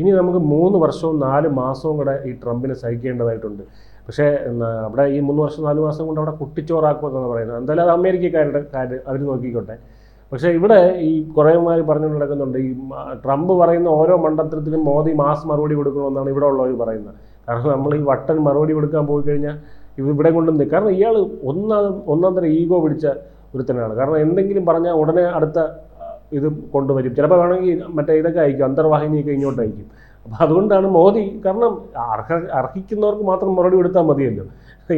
ഇനി നമുക്ക് 3 വർഷവും 4 മാസവും കൂടെ ഈ ട്രംപിനെ സഹിക്കേണ്ടതായിട്ടുണ്ട്. പക്ഷേ അവിടെ ഈ 3 വർഷം 4 മാസം കൊണ്ട് അവിടെ കുട്ടിച്ചോറാക്കുമെന്നാണ് പറയുന്നത്. എന്തായാലും അത് അമേരിക്കക്കാരുടെ കാര്യം അവർ നോക്കിക്കോട്ടെ. പക്ഷേ ഇവിടെ ഈ കുറേമാർ പറഞ്ഞു നടക്കുന്നുണ്ട്, ഈ ട്രംപ് പറയുന്ന ഓരോ മണ്ടത്തരത്തിനും മോദി മാസ് മറുപടി കൊടുക്കണമെന്നാണ് ഇവിടെ ഉള്ളവർ പറയുന്നത്. കാരണം നമ്മൾ ഈ വട്ടൻ മറുപടി കൊടുക്കാൻ പോയി കഴിഞ്ഞാൽ ഇവിടെ കൊണ്ടുവന്ന്, കാരണം ഇയാൾ ഒന്നാം തരം ഈഗോ പിടിച്ച ഒരുത്തനാണ്. കാരണം എന്തെങ്കിലും പറഞ്ഞാൽ ഉടനെ അടുത്ത ഇത് കൊണ്ടുവരും. ചിലപ്പോൾ വേണമെങ്കിൽ മറ്റേ ഇതൊക്കെ അയക്കും, അന്തർവാഹിനിയൊക്കെ ഇങ്ങോട്ട് അയക്കും. അപ്പോൾ അതുകൊണ്ടാണ് മോദി, കാരണം അർഹിക്കുന്നവർക്ക് മാത്രം മറുപടി കൊടുത്താൽ മതിയല്ലോ.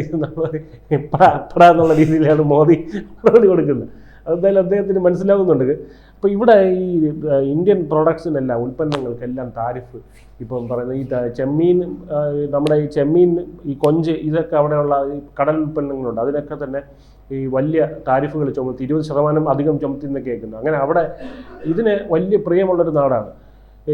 ഇത് നമ്മൾ എപ്പോഴാന്നുള്ള രീതിയിലാണ് മോദി മറുപടി കൊടുക്കുന്നത്. അതെന്തായാലും അദ്ദേഹത്തിന് മനസ്സിലാവുന്നുണ്ട്. അപ്പോൾ ഇവിടെ ഈ ഇന്ത്യൻ പ്രോഡക്ട്സിനെല്ലാം, ഉൽപ്പന്നങ്ങൾക്കെല്ലാം താരിഫ് ഇപ്പം പറയുന്നത്, ഈ ചെമ്മീൻ, നമ്മുടെ ഈ ചെമ്മീൻ, ഈ കൊഞ്ച്, ഇതൊക്കെ അവിടെയുള്ള ഈ കടൽ ഉൽപ്പന്നങ്ങളുണ്ട്, അതിനൊക്കെ തന്നെ ഈ വലിയ താരിഫുകൾ ചുമത്തി 20% അധികം ചുമത്തി എന്ന് കേൾക്കുന്നു. അങ്ങനെ അവിടെ ഇതിന് വലിയ പ്രിയമുള്ളൊരു നാടാണ്.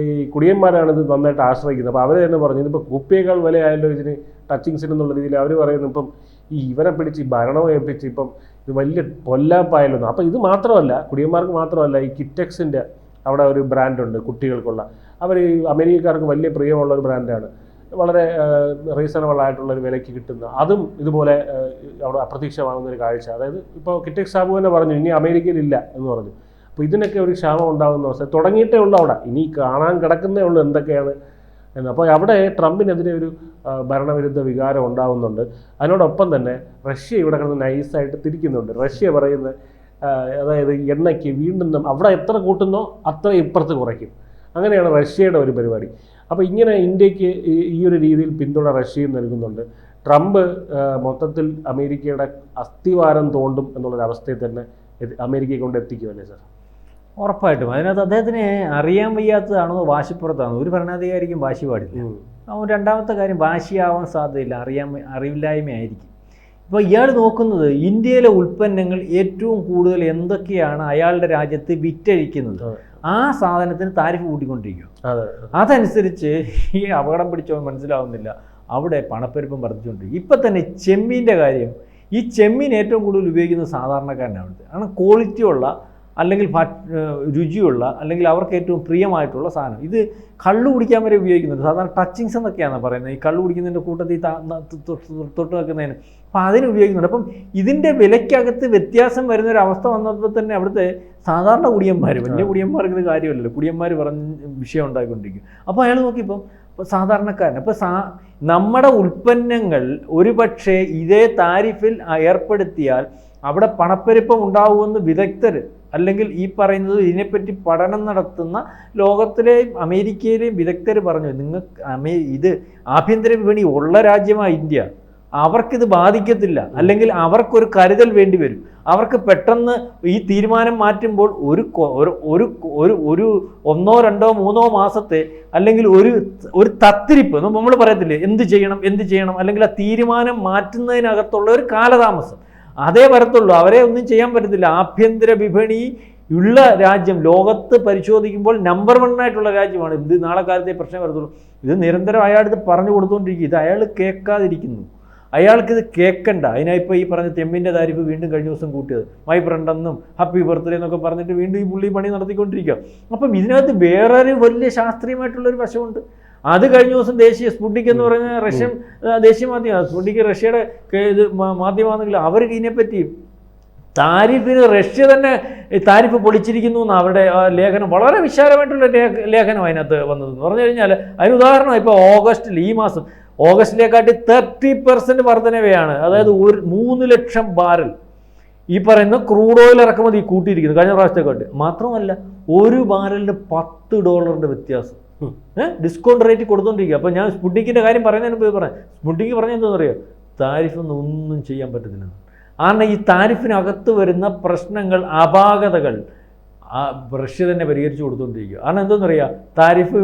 ഈ കുടിയന്മാരാണ് ഇത് നന്നായിട്ട് ആശ്രയിക്കുന്നത്. അപ്പോൾ അവർ തന്നെ പറഞ്ഞു, ഇതിപ്പോൾ കുപ്പിയേക്കാൾ വിലയായല്ലോ ഇതിന് ടച്ചിങ്സിന് എന്നുള്ള രീതിയിൽ അവർ പറയുന്നു. ഇപ്പം ഈ ഇവരെ പിടിച്ച് ഭരണം ഏൽപ്പിച്ച് ഇപ്പം ഇത് വലിയ പൊല്ലാപ്പായല്ലോ. അപ്പോൾ ഇത് മാത്രമല്ല, കുടിയന്മാർക്ക് മാത്രമല്ല, ഈ കിറ്റക്സിൻ്റെ അവിടെ ഒരു ബ്രാൻഡുണ്ട് കുട്ടികൾക്കുള്ള, അവർ ഈ അമേരിക്കക്കാർക്ക് വലിയ പ്രിയമുള്ള ഒരു ബ്രാൻഡാണ്. വളരെ റീസണബിൾ ആയിട്ടുള്ളൊരു വിലയ്ക്ക് കിട്ടുന്ന, അതും ഇതുപോലെ അവിടെ അപ്രതീക്ഷിതമാകുന്നൊരു കാഴ്ച. അതായത് ഇപ്പോൾ കിറ്റക്സ് സാബു തന്നെ പറഞ്ഞു ഇനി അമേരിക്കയിലില്ല എന്ന് പറഞ്ഞു. അപ്പോൾ ഇതിനൊക്കെ ഒരു ക്ഷാമം ഉണ്ടാകുന്ന അവസ്ഥ തുടങ്ങിയിട്ടേ ഉള്ളൂ. അവിടെ ഇനി കാണാൻ കിടക്കുന്നേ ഉള്ളൂ എന്തൊക്കെയാണ് എന്ന്. അപ്പോൾ അവിടെ ട്രംപിനെതിരെ ഒരു ഭരണവിരുദ്ധ വികാരം ഉണ്ടാകുന്നുണ്ട്. അതിനോടൊപ്പം തന്നെ റഷ്യ ഇവിടെ കിടന്ന് നൈസായിട്ട് തിരിക്കുന്നുണ്ട്. റഷ്യ പറയുന്നത്, അതായത് എണ്ണയ്ക്ക് വീണ്ടും അവിടെ എത്ര കൂട്ടുന്നോ അത്ര ഇപ്പുറത്ത് കുറയ്ക്കും. അങ്ങനെയാണ് റഷ്യയുടെ ഒരു പരിപാടി. അപ്പോൾ ഇങ്ങനെ ഇന്ത്യക്ക് ഈ ഒരു രീതിയിൽ പിന്തുണ റഷ്യയും നൽകുന്നുണ്ട്. ട്രംപ് മൊത്തത്തിൽ അമേരിക്കയുടെ അസ്ഥിവാരം തോണ്ടും എന്നുള്ളൊരവസ്ഥയിൽ തന്നെ അമേരിക്കയെ കൊണ്ട് എത്തിക്കുമല്ലേ സാർ? ഉറപ്പായിട്ടും. അതിനകത്ത് അദ്ദേഹത്തിന് അറിയാൻ വയ്യാത്തതാണോ വാശിപ്പുറത്താണോ? ഒരു ഭരണാധികാരിക്കും വാശി പാടില്ല. രണ്ടാമത്തെ കാര്യം, വാശിയാവാൻ സാധ്യതയില്ല, അറിവില്ലായ്മയായിരിക്കും. ഇപ്പോൾ ഇയാൾ നോക്കുന്നത് ഇന്ത്യയിലെ ഉൽപ്പന്നങ്ങൾ ഏറ്റവും കൂടുതൽ എന്തൊക്കെയാണ് അയാളുടെ രാജ്യത്ത് വിറ്റഴിക്കുന്നത്, ആ സാധനത്തിന് താരിഫ് കൂട്ടിക്കൊണ്ടിരിക്കും. അതനുസരിച്ച് ഈ അപകടം പിടിച്ചവൻ മനസ്സിലാവുന്നില്ല, അവിടെ പണപ്പെരുപ്പം വർദ്ധിച്ചുകൊണ്ടിരിക്കും. ഇപ്പം തന്നെ ചെമ്മീൻ്റെ കാര്യം, ഈ ചെമ്മീൻ ഏറ്റവും കൂടുതൽ ഉപയോഗിക്കുന്നത് സാധാരണക്കാരനാണ്. അവിടുത്തെ കാരണം ക്വാളിറ്റിയുള്ള, അല്ലെങ്കിൽ രുചിയുള്ള, അല്ലെങ്കിൽ അവർക്ക് ഏറ്റവും പ്രിയമായിട്ടുള്ള സാധനം. ഇത് കള്ളു കുടിക്കാൻ വരെ ഉപയോഗിക്കുന്നുണ്ട്. സാധാരണ ടച്ചിങ്സ് എന്നൊക്കെയാണ് പറയുന്നത്, ഈ കള്ളു കുടിക്കുന്നതിൻ്റെ കൂട്ടത്തിൽ തൊട്ട് വെക്കുന്നതിന്. അപ്പം അതിന് ഉപയോഗിക്കുന്നുണ്ട്. അപ്പം ഇതിൻ്റെ വിലയ്ക്കകത്ത് വ്യത്യാസം വരുന്നൊരവസ്ഥ വന്നപ്പോൾ തന്നെ അവിടുത്തെ സാധാരണ കുടിയന്മാർ, വലിയ കുടിയന്മാർക്ക് ഇത് കാര്യമല്ലല്ലോ, കുടിയന്മാർ പറഞ്ഞ് വിഷയം ഉണ്ടായിക്കൊണ്ടിരിക്കും. അപ്പോൾ അയാൾ നോക്കിയപ്പോൾ സാധാരണക്കാരൻ, അപ്പോൾ നമ്മുടെ ഉൽപ്പന്നങ്ങൾ ഒരുപക്ഷെ ഇതേ താരിഫിൽ ഏർപ്പെടുത്തിയാൽ അവിടെ പണപ്പെരുപ്പം ഉണ്ടാവുമെന്ന് വിദഗ്ധർ, അല്ലെങ്കിൽ ഈ പറയുന്നത് ഇതിനെപ്പറ്റി പഠനം നടത്തുന്ന ലോകത്തിലെയും അമേരിക്കയിലെയും വിദഗ്ധർ പറഞ്ഞു. ഇത് ആഭ്യന്തര വിപണി ഉള്ള രാജ്യമാണ് ഇന്ത്യ, അവർക്കിത് ബാധിക്കത്തില്ല, അല്ലെങ്കിൽ അവർക്കൊരു കരുതൽ വേണ്ടി വരും. അവർക്ക് പെട്ടെന്ന് ഈ തീരുമാനം മാറ്റുമ്പോൾ ഒരു 1, 2, 3 മാസത്തെ, അല്ലെങ്കിൽ ഒരു തത്തിരിപ്പ് നമ്മൾ പറയത്തില്ലേ, എന്ത് ചെയ്യണം, അല്ലെങ്കിൽ ആ തീരുമാനം മാറ്റുന്നതിനകത്തുള്ള ഒരു കാലതാമസം അതേ വരത്തുള്ളൂ. അവരെ ഒന്നും ചെയ്യാൻ പറ്റത്തില്ല. ആഭ്യന്തര വിപണി ഉള്ള രാജ്യം, ലോകത്ത് പരിശോധിക്കുമ്പോൾ നമ്പർ 1 ആയിട്ടുള്ള രാജ്യമാണ്. ഇത് നാളെ കാലത്തെ പ്രശ്നം വരത്തുള്ളൂ. ഇത് നിരന്തരം അയാൾക്ക് പറഞ്ഞു കൊടുത്തുകൊണ്ടിരിക്കും. ഇത് അയാൾ കേൾക്കാതിരിക്കുന്നു. അയാൾക്കിത് കേൾക്കണ്ട. അതിനായിപ്പോൾ ഈ പറഞ്ഞ ചെമ്മിൻ്റെ താരിഫ് വീണ്ടും കഴിഞ്ഞ ദിവസം കൂട്ടിയത്, മൈ ഫ്രണ്ടെന്നും ഹാപ്പി ബർത്ത്ഡേ എന്നൊക്കെ പറഞ്ഞിട്ട് വീണ്ടും ഈ പുള്ളി പണി നടത്തിക്കൊണ്ടിരിക്കുക. അപ്പം ഇതിനകത്ത് വേറൊരു വലിയ ശാസ്ത്രീയമായിട്ടുള്ളൊരു വശമുണ്ട്. അത് കഴിഞ്ഞ ദിവസം ദേശീയ സ്പുട്നിക് എന്ന് പറയുന്ന റഷ്യൻ ദേശീയ മാധ്യമമാണ്. സ്പുട്നിക് റഷ്യയുടെ ഇത് മാധ്യമമാണെങ്കിൽ അവർ ഇതിനെപ്പറ്റി താരിഫിന് റഷ്യ തന്നെ താരിഫ് പൊളിച്ചിരിക്കുന്നു എന്ന് അവരുടെ ലേഖനം, വളരെ വിശാലമായിട്ടുള്ള ലേഖനം അതിനകത്ത് വന്നതെന്ന് പറഞ്ഞു കഴിഞ്ഞാൽ, അതിന് ഉദാഹരണം ഇപ്പോൾ ഓഗസ്റ്റിൽ, ഈ മാസം ഓഗസ്റ്റിലേക്കാട്ടി 30% വർധനവയാണ്. അതായത് 3 ലക്ഷം ബാരൽ ഈ പറയുന്ന ക്രൂഡ് ഓയിൽ ഇറക്കുമതി കൂട്ടിയിരിക്കുന്നു കഴിഞ്ഞ പ്രാവശ്യത്തെക്കാട്ടി. മാത്രമല്ല ഒരു ബാരലിന് $10 വ്യത്യാസം ഡിസ്കൗണ്ട് റേറ്റ് കൊടുത്തോണ്ടിരിക്കുക. അപ്പോൾ ഞാൻ സ്പുട്നിക്കിൻ്റെ കാര്യം പറയുന്നതിന് മുമ്പ് പറയാം, സ്പുട്നിക്ക് പറഞ്ഞ എന്താണെന്ന് അറിയാം, താരിഫൊന്നും ഒന്നും ചെയ്യാൻ പറ്റത്തില്ല. കാരണം ഈ താരിഫിനകത്ത് വരുന്ന പ്രശ്നങ്ങൾ, അപാകതകൾ റഷ്യ തന്നെ പരിഹരിച്ചു കൊടുത്തുകൊണ്ടിരിക്കുക. കാരണം എന്താണെന്ന് പറയുക, താരിഫ്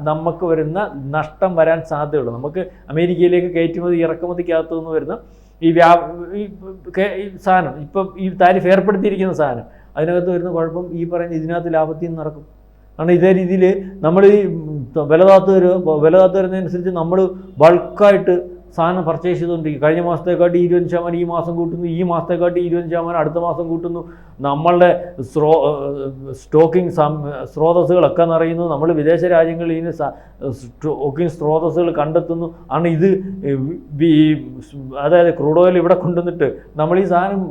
നമുക്ക് വരുന്ന നഷ്ടം വരാൻ സാധ്യതയുള്ളൂ. നമുക്ക് അമേരിക്കയിലേക്ക് കയറ്റുമതി ഇറക്കുമതിക്കകത്തു നിന്ന് വരുന്ന ഈ സാധനം, ഇപ്പം ഈ താരിഫ് ഏർപ്പെടുത്തിയിരിക്കുന്ന സാധനം, അതിനകത്ത് വരുന്ന കുഴപ്പം ഈ പറയുന്ന ഇതിനകത്ത് ലാഭത്തിൽ നിന്ന് നടക്കും. കാരണം ഇതേ രീതിയിൽ നമ്മൾ ഈ വില താത്തു വരുന്നതനുസരിച്ച് നമ്മൾ ബൾക്കായിട്ട് സാധനം പർച്ചേസ് ചെയ്തുകൊണ്ടിരിക്കും. കഴിഞ്ഞ മാസത്തെക്കാട്ടി 20% ഈ മാസം കൂട്ടുന്നു, ഈ മാസത്തെക്കാട്ടി 20% അടുത്ത മാസം കൂട്ടുന്നു. നമ്മളുടെ സ്റ്റോക്കിംഗ് സ്രോതസ്സുകളൊക്കെ നിറയുന്നു. നമ്മൾ വിദേശ രാജ്യങ്ങളിൽ ഇതിന് സ്റ്റോക്കിംഗ് സ്രോതസ്സുകൾ കണ്ടെത്തുന്നു. ആണ് ഇത് അതായത് ക്രൂഡ് ഓയിൽ ഇവിടെ കൊണ്ടുവന്നിട്ട് നമ്മൾ ഈ സാധനം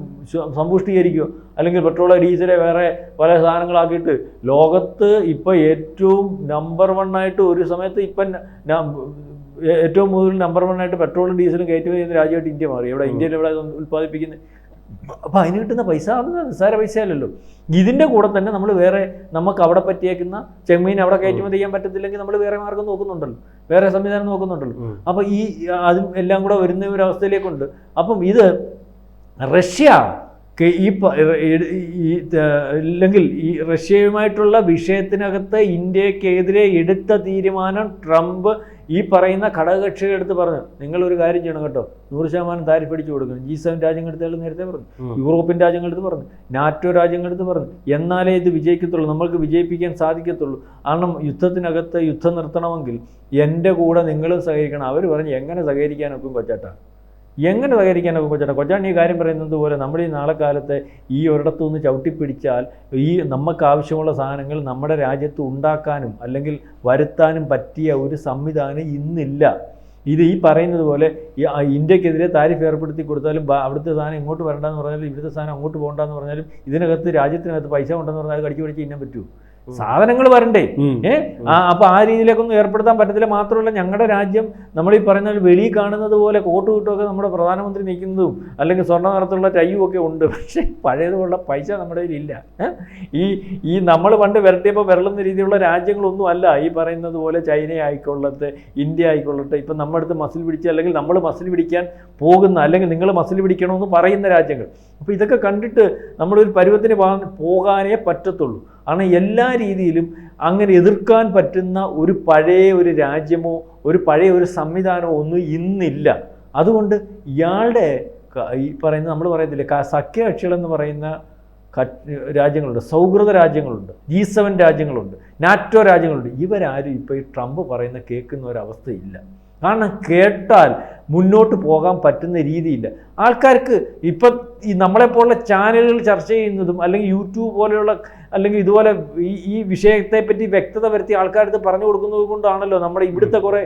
സമ്പുഷ്ടീകരിക്കുക, അല്ലെങ്കിൽ പെട്രോള് ഡീസല് വേറെ പല സാധനങ്ങളാക്കിയിട്ട് ലോകത്ത് ഇപ്പം ഏറ്റവും നമ്പർ 1 ആയിട്ട് ഒരു സമയത്ത് ഇപ്പം ഏറ്റവും കൂടുതൽ നമ്പർ 1 ആയിട്ട് പെട്രോളും ഡീസലും കയറ്റുമതി ചെയ്യുന്ന രാജ്യമായിട്ട് ഇന്ത്യ മാറി. ഇവിടെ ഇന്ത്യയിൽ ഇവിടെ ഉൽപ്പാദിപ്പിക്കുന്നത്. അപ്പോൾ അതിന് കിട്ടുന്ന പൈസ അത് നിസ്സാര പൈസയല്ലല്ലോ. ഇതിൻ്റെ കൂടെ തന്നെ നമ്മൾ വേറെ നമുക്ക് അവിടെ പറ്റിയേക്കുന്ന ചെമ്മീൻ അവിടെ കയറ്റുമതി ചെയ്യാൻ പറ്റത്തില്ലെങ്കിൽ നമ്മൾ വേറെ മാർഗം നോക്കുന്നുണ്ടല്ലോ, വേറെ സംവിധാനം നോക്കുന്നുണ്ടല്ലോ. അപ്പോൾ ഈ അതും എല്ലാം കൂടെ വരുന്ന ഒരു അവസ്ഥയിലേക്കുണ്ട്. അപ്പം ഇത് റഷ്യ ഇല്ലെങ്കിൽ ഈ റഷ്യയുമായിട്ടുള്ള വിഷയത്തിനകത്ത് ഇന്ത്യക്കെതിരെ എടുത്ത തീരുമാനം ട്രംപ് ഈ പറയുന്ന ഘടകകക്ഷികളെടുത്ത് പറഞ്ഞു, നിങ്ങളൊരു കാര്യം ചെയ്യണം കേട്ടോ, 100% താരിഫ് അടിച്ചു കൊടുക്കണം. G7 രാജ്യങ്ങളെടുത്ത് നേരത്തെ പറഞ്ഞു, യൂറോപ്യൻ രാജ്യങ്ങളെടുത്ത് പറഞ്ഞു, നാറ്റോ രാജ്യങ്ങളെടുത്ത് പറഞ്ഞു. എന്നാലേ ഇത് വിജയിക്കത്തുള്ളൂ, നമ്മൾക്ക് വിജയിപ്പിക്കാൻ സാധിക്കത്തുള്ളൂ. കാരണം യുദ്ധത്തിനകത്ത് യുദ്ധം നിർത്തണമെങ്കിൽ എൻ്റെ കൂടെ നിങ്ങളും സഹകരിക്കണം. അവർ പറഞ്ഞു എങ്ങനെ സഹകരിക്കാനൊക്കും കൊച്ചാട്ടാ, എങ്ങനെ സഹകരിക്കാനൊക്കെ കൊച്ചാണ്. കൊച്ചാണ് ഈ കാര്യം പറയുന്നത് പോലെ നമ്മൾ ഈ നാളെ കാലത്ത് ഈ ഒരിടത്തുനിന്ന് ചവിട്ടിപ്പിടിച്ചാൽ ഈ നമുക്ക് ആവശ്യമുള്ള സാധനങ്ങൾ നമ്മുടെ രാജ്യത്ത് ഉണ്ടാക്കാനും അല്ലെങ്കിൽ വരുത്താനും പറ്റിയ ഒരു സംവിധാനം ഇന്നില്ല. ഇത് ഈ പറയുന്നത് പോലെ ഇന്ത്യക്കെതിരെ താരിഫ് ഏർപ്പെടുത്തി കൊടുത്താലും അവിടുത്തെ സാധനം ഇങ്ങോട്ട് വരണ്ടെന്ന് പറഞ്ഞാലും ഇവിടുത്തെ സാധനം അങ്ങോട്ട് പോകണ്ടെന്ന് പറഞ്ഞാലും ഇതിനകത്ത് രാജ്യത്തിനകത്ത് പൈസ ഉണ്ടെന്ന് പറഞ്ഞാൽ അത് കടിച്ചു പിടിച്ച് ഇന്നാൻ പറ്റുമോ? സാധനങ്ങൾ വരണ്ടേ? അപ്പൊ ആ രീതിയിലേക്കൊന്നും ഏർപ്പെടുത്താൻ പറ്റത്തില്ല. മാത്രമല്ല ഞങ്ങളുടെ രാജ്യം നമ്മൾ ഈ പറയുന്ന വെളിയിൽ കാണുന്നത് പോലെ കോട്ട് കിട്ടുമൊക്കെ നമ്മുടെ പ്രധാനമന്ത്രി നിൽക്കുന്നതും അല്ലെങ്കിൽ സ്വർണ്ണ നിറത്തുള്ള ടൈയും ഒക്കെ ഉണ്ട്. പക്ഷേ പഴയതുപോലുള്ള പൈസ നമ്മുടെ കയ്യിലില്ല. ഈ നമ്മൾ പണ്ട് വരട്ടിയപ്പോൾ വിരളുന്ന രീതിയിലുള്ള രാജ്യങ്ങളൊന്നും അല്ല ഈ പറയുന്നത് പോലെ. ചൈന ആയിക്കൊള്ളട്ടെ, ഇന്ത്യ ആയിക്കൊള്ളട്ടെ, ഇപ്പം നമ്മുടെ അടുത്ത് മസിൽ പിടിച്ച് അല്ലെങ്കിൽ നമ്മൾ മസിൽ പിടിക്കാൻ പോകുന്ന അല്ലെങ്കിൽ നിങ്ങൾ മസിൽ പിടിക്കണമെന്ന് പറയുന്ന രാജ്യങ്ങൾ. അപ്പോൾ ഇതൊക്കെ കണ്ടിട്ട് നമ്മളൊരു പരുവത്തിന് പോകാനേ പറ്റത്തുള്ളൂ. കാരണം എല്ലാ രീതിയിലും അങ്ങനെ എതിർക്കാൻ പറ്റുന്ന ഒരു പഴയ ഒരു രാജ്യമോ ഒരു പഴയ ഒരു സംവിധാനമോ ഒന്നും ഇന്നില്ല. അതുകൊണ്ട് ഇയാളുടെ ഈ പറയുന്ന നമ്മൾ പറയത്തില്ലേ സഖ്യകക്ഷികളെന്ന് പറയുന്ന രാജ്യങ്ങളുണ്ട്, സൗഹൃദ രാജ്യങ്ങളുണ്ട്, G7 രാജ്യങ്ങളുണ്ട്, നാറ്റോ രാജ്യങ്ങളുണ്ട്. ഇവരാരും ഇപ്പോൾ ഈ ട്രംപ് പറയുന്ന കേൾക്കുന്ന ഒരവസ്ഥയില്ല. കാരണം കേട്ടാൽ മുന്നോട്ട് പോകാൻ പറ്റുന്ന രീതിയില്ല. ആൾക്കാർക്ക് ഇപ്പം ഈ നമ്മളെപ്പോലുള്ള ചാനലുകൾ ചർച്ച ചെയ്യുന്നതും അല്ലെങ്കിൽ യൂട്യൂബ് പോലെയുള്ള അല്ലെങ്കിൽ ഇതുപോലെ ഈ വിഷയത്തെപ്പറ്റി വ്യക്തത വരുത്തി ആൾക്കാർക്ക് പറഞ്ഞു കൊടുക്കുന്നത് കൊണ്ടാണല്ലോ നമ്മുടെ ഇവിടുത്തെ കുറേ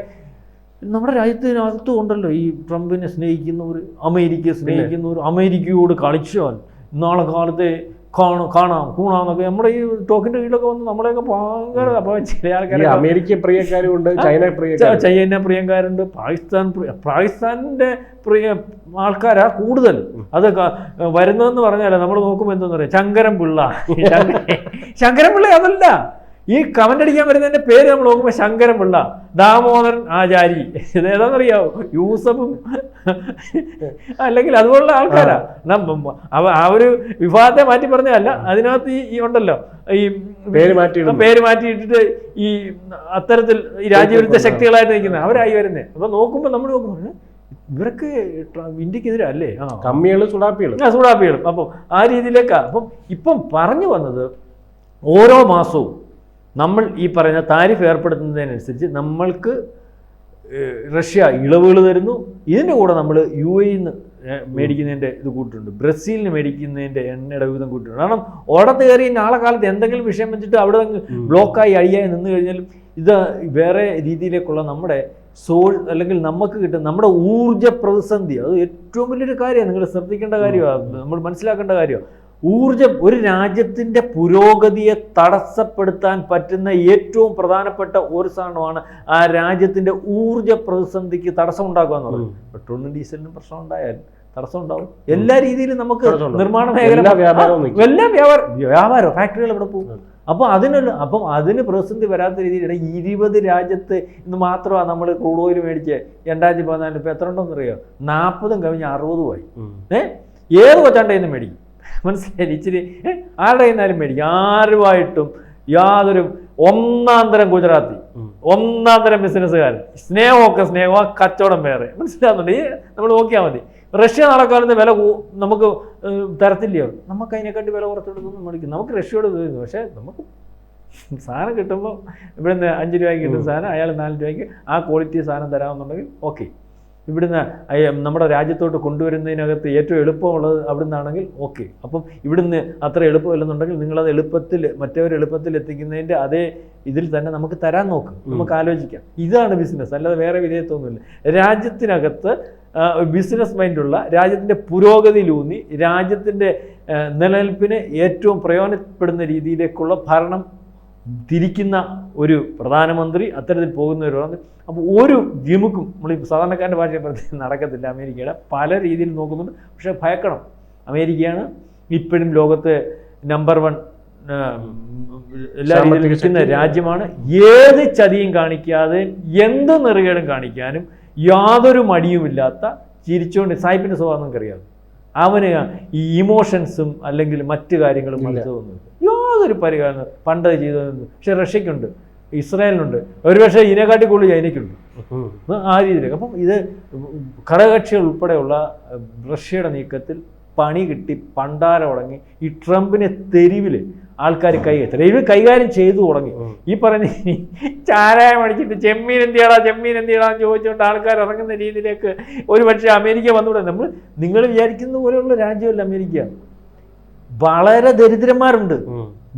നമ്മുടെ രാജ്യത്തിനകത്തും ഉണ്ടല്ലോ ഈ ട്രംപിനെ സ്നേഹിക്കുന്നവർ, അമേരിക്കയെ സ്നേഹിക്കുന്നവർ, അമേരിക്കയോട് കളിച്ചാൽ നാളെ കാലത്തെ കൂണാന്നൊക്കെ നമ്മുടെ ഈ ടോക്കിന്റെ കീഴിലൊക്കെ വന്ന് നമ്മളെയൊക്കെ ഭയങ്കര. അപ്പോൾ ചില ആൾക്കാർ അമേരിക്ക പ്രിയക്കാരുണ്ട്, ചൈന പ്രിയക്കാരുണ്ട്, പാകിസ്ഥാനിന്റെ പ്രിയ ആൾക്കാരാ കൂടുതൽ. അത് വരുന്നതെന്ന് പറഞ്ഞാൽ നമ്മൾ നോക്കുമ്പോൾ എന്താന്ന് പറയാം, ശങ്കരൻ പിള്ള അതല്ല. ഈ കമന്റ് അടിക്കാൻ വരുന്നതിന്റെ പേര് നമ്മൾ നോക്കുമ്പോൾ ശങ്കരൻ പിള്ള, ദാമോദരൻ ആചാരി, ഇതേതാണെന്നറിയാവോ, യൂസഫും അല്ലെങ്കിൽ അതുപോലുള്ള ആൾക്കാരാ. ആ ഒരു വിഭാഗത്തെ മാറ്റി പറഞ്ഞതല്ല, അതിനകത്ത് ഈ ഉണ്ടല്ലോ ഈ പേര് മാറ്റിയിട്ടിട്ട് ഈ അത്തരത്തിൽ ഈ രാജ്യവിരുദ്ധ ശക്തികളായിട്ട് നിൽക്കുന്നത് അവരായി വരുന്നത്. അപ്പൊ നോക്കുമ്പോൾ നമ്മൾ നോക്കുമ്പോൾ ഇവരൊക്കെ ഇന്ത്യക്കെതിരെ അല്ലേ, സുഡാപ്പികളും. അപ്പം ആ രീതിയിലേക്കാ. അപ്പം ഇപ്പം പറഞ്ഞു വന്നത് ഓരോ മാസവും നമ്മൾ ഈ പറയുന്ന താരിഫ് ഏർപ്പെടുത്തുന്നതിനനുസരിച്ച് നമ്മൾക്ക് റഷ്യ ഇളവുകൾ തരുന്നു. ഇതിൻ്റെ കൂടെ നമ്മൾ UAE മേടിക്കുന്നതിൻ്റെ ഇത് കൂട്ടിട്ടുണ്ട്, ബ്രസീലിന് മേടിക്കുന്നതിൻ്റെ എണ്ണയുടെ വിധം കൂട്ടിട്ടുണ്ട്. കാരണം ഓടത്ത് കയറി നാളെ കാലത്ത് എന്തെങ്കിലും വിഷയം വെച്ചിട്ട് അവിടെ ബ്ലോക്കായി അഴിയായി നിന്ന് കഴിഞ്ഞാലും ഇത് വേറെ രീതിയിലേക്കുള്ള നമ്മുടെ അല്ലെങ്കിൽ നമുക്ക് കിട്ടുന്ന നമ്മുടെ ഊർജ്ജ പ്രതിസന്ധി, അത് ഏറ്റവും വലിയൊരു കാര്യമാണ്. നിങ്ങൾ ശ്രദ്ധിക്കേണ്ട കാര്യമാണ്, നമ്മൾ മനസ്സിലാക്കേണ്ട കാര്യമാണ്. ഒരു രാജ്യത്തിൻ്റെ പുരോഗതിയെ തടസ്സപ്പെടുത്താൻ പറ്റുന്ന ഏറ്റവും പ്രധാനപ്പെട്ട ഒരു സാധനമാണ് ആ രാജ്യത്തിൻ്റെ ഊർജ്ജ പ്രതിസന്ധിക്ക് തടസ്സം ഉണ്ടാക്കുക എന്ന് പറയുന്നത്. പെട്രോളിനും ഡീസലിനും പ്രശ്നം ഉണ്ടായാൽ തടസ്സം ഉണ്ടാവും. എല്ലാ രീതിയിലും നമുക്ക് നിർമ്മാണ മേഖല എല്ലാം വ്യാപാരം ഫാക്ടറികൾ ഇവിടെ പോകും. അപ്പം അതിന് പ്രതിസന്ധി വരാത്ത രീതിയിലാണ് 20 രാജ്യത്ത് ഇന്ന് മാത്രമാണ് നമ്മൾ ക്രൂഡ് ഓയിൽ മേടിച്ച് 2014 ഇപ്പം എത്ര ഉണ്ടോന്ന് അറിയാം, 40 കവിഞ്ഞ് 60 ഏത് കൊച്ചാണ്ടേന്ന് മേടിക്കും, മനസ്സിലായി? ഇച്ചിരി ആരുടെ കയ്യിന്നാലും മേടിക്കും. ആരുമായിട്ടും യാതൊരു ഒന്നാം തരം ഗുജറാത്തി, ഒന്നാം തരം ബിസിനസ്സുകാരൻ, സ്നേഹമൊക്കെ സ്നേഹം, കച്ചവടം വേറെ, മനസ്സിലാകുന്നുണ്ട്? ഈ നമ്മൾ നോക്കിയാൽ മതി. റഷ്യ നടക്കാലത്ത് വില നമുക്ക് തരത്തില്ലയോ, നമുക്ക് അതിനെക്കാട്ടി വില കുറച്ചെടുത്തൊന്നും മേടിക്കും. നമുക്ക് റഷ്യയോട് തരുന്നു, പക്ഷേ നമുക്ക് സാധനം കിട്ടുമ്പോൾ ഇവിടെ നിന്ന് 5 രൂപയ്ക്ക് കിട്ടുന്ന സാധനം അയാൾ 4 രൂപയ്ക്ക് ആ ക്വാളിറ്റി സാധനം തരാമെന്നുണ്ടെങ്കിൽ ഓക്കെ. ഇവിടുന്ന് നമ്മുടെ രാജ്യത്തോട്ട് കൊണ്ടുവരുന്നതിനകത്ത് ഏറ്റവും എളുപ്പമുള്ളത് അവിടെ നിന്നാണെങ്കിൽ ഓക്കെ. അപ്പം ഇവിടുന്ന് അത്ര എളുപ്പമില്ലെന്നുണ്ടെങ്കിൽ നിങ്ങളത് മറ്റവർ എളുപ്പത്തിൽ എത്തിക്കുന്നതിൻ്റെ അതേ ഇതിൽ തന്നെ നമുക്ക് തരാൻ നോക്കും, നമുക്ക് ആലോചിക്കാം. ഇതാണ് ബിസിനസ്, അല്ലാതെ വേറെ വിധേയത്വമൊന്നുമില്ല. രാജ്യത്തിനകത്ത് ബിസിനസ് മൈൻഡുള്ള, രാജ്യത്തിൻ്റെ പുരോഗതിയിലൂന്നി രാജ്യത്തിൻ്റെ നിലനിൽപ്പിന് ഏറ്റവും പ്രയോജനപ്പെടുന്ന രീതിയിലേക്കുള്ള ഭരണം തിരിക്കുന്ന ഒരു പ്രധാനമന്ത്രി അത്തരത്തിൽ പോകുന്നവരാണ്. അപ്പോൾ ഒരു ജിമുക്കും നമ്മൾ ഈ സാധാരണക്കാരൻ്റെ ഭാഷയെ പറഞ്ഞ് നടക്കത്തില്ല. അമേരിക്കയുടെ പല രീതിയിൽ നോക്കുന്നുണ്ട്. പക്ഷേ ഭയക്കണം, അമേരിക്കയാണ് ഇപ്പോഴും ലോകത്തെ നമ്പർ 1 എല്ലാ രീതിയിലും നിൽക്കുന്ന രാജ്യമാണ്. ഏത് ചതിയും കാണിക്കാതെ എന്ത് നെറുകേടും കാണിക്കാനും യാതൊരു മടിയുമില്ലാത്ത, ചിരിച്ചുകൊണ്ട് സായിപ്പിൻ്റെ സ്വഭാവം നമുക്കറിയാം. അവന് ഈ ഇമോഷൻസും അല്ലെങ്കിൽ മറ്റു കാര്യങ്ങളും മനസ്സിലൊന്നുമില്ല, യാതൊരു പരിഹാരം. പണ്ടത് ചെയ്തതൊന്നും. പക്ഷെ റഷ്യക്കുണ്ട്, ഇസ്രായേലിനുണ്ട്, ഒരുപക്ഷെ ഇതിനെക്കാട്ടി കൂടുതൽ ചൈനയ്ക്കുണ്ട് ആ രീതിയിലേക്ക്. അപ്പം ഇത് ഘടകകക്ഷികൾ ഉൾപ്പെടെയുള്ള റഷ്യയുടെ നീക്കത്തിൽ പണി കിട്ടി പണ്ടാരം തുടങ്ങി. ഈ ട്രംപിനെ തെരുവിൽ ആൾക്കാർ കൈകാര്യം ചെയ്തു തുടങ്ങി. ഈ പറഞ്ഞ ചാരായം അടിച്ചിട്ട് ചെമ്മീൻ എന്തിയാടാന്ന് ചോദിച്ചുകൊണ്ട് ആൾക്കാർ ഇറങ്ങുന്ന രീതിയിലേക്ക് ഒരു പക്ഷേ അമേരിക്ക വന്നുകൂടെ. നിങ്ങൾ വിചാരിക്കുന്ന പോലെയുള്ള രാജ്യമല്ല അമേരിക്ക. വളരെ ദരിദ്രന്മാരുണ്ട്,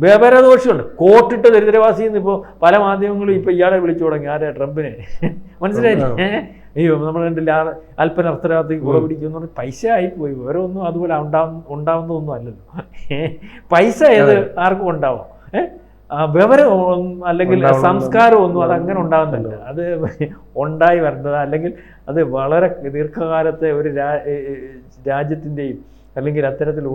വ്യവരദോഷമുണ്ട്. കോട്ടിട്ട് ദരിദ്രവാസി എന്ന് ഇപ്പോൾ പല മാധ്യമങ്ങളും ഇപ്പോൾ ഇയാളെ വിളിച്ചു തുടങ്ങി. ആരെ? ട്രംപിനെ. മനസ്സിലായില്ലേ? അയ്യോ നമ്മൾ കണ്ടില്ല, അല്പന അർത്ഥരാത്രിക്ക് കുറെ പിടിക്കുമെന്ന് പറഞ്ഞാൽ പൈസ ആയിപ്പോയി. വിവരമൊന്നും അതുപോലെ ഉണ്ടാവുന്നതൊന്നും അല്ലല്ലോ. പൈസ ഏത് ആർക്കും ഉണ്ടാവാം. വിവരം അല്ലെങ്കിൽ സംസ്കാരമൊന്നും അതങ്ങനെ ഉണ്ടാകുന്നില്ല. അത് ഉണ്ടായി വരുന്നത്, അല്ലെങ്കിൽ അത് വളരെ ദീർഘകാലത്തെ ഒരു രാജ്യത്തിൻ്റെയും അല്ലെങ്കിൽ അത്തരത്തിൽ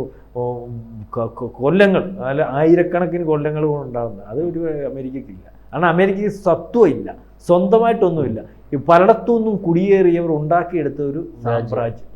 കൊല്ലങ്ങൾ, അല്ല ആയിരക്കണക്കിന് കൊല്ലങ്ങൾ ഉണ്ടാകുന്നത് അത് ഒരു അമേരിക്കയ്ക്കില്ല. കാരണം അമേരിക്കയ്ക്ക് സത്വമില്ല, സ്വന്തമായിട്ടൊന്നുമില്ല. ഈ പലയിടത്തുനിന്നും കുടിയേറിയവർ ഉണ്ടാക്കിയെടുത്ത ഒരു സാമ്രാജ്യം.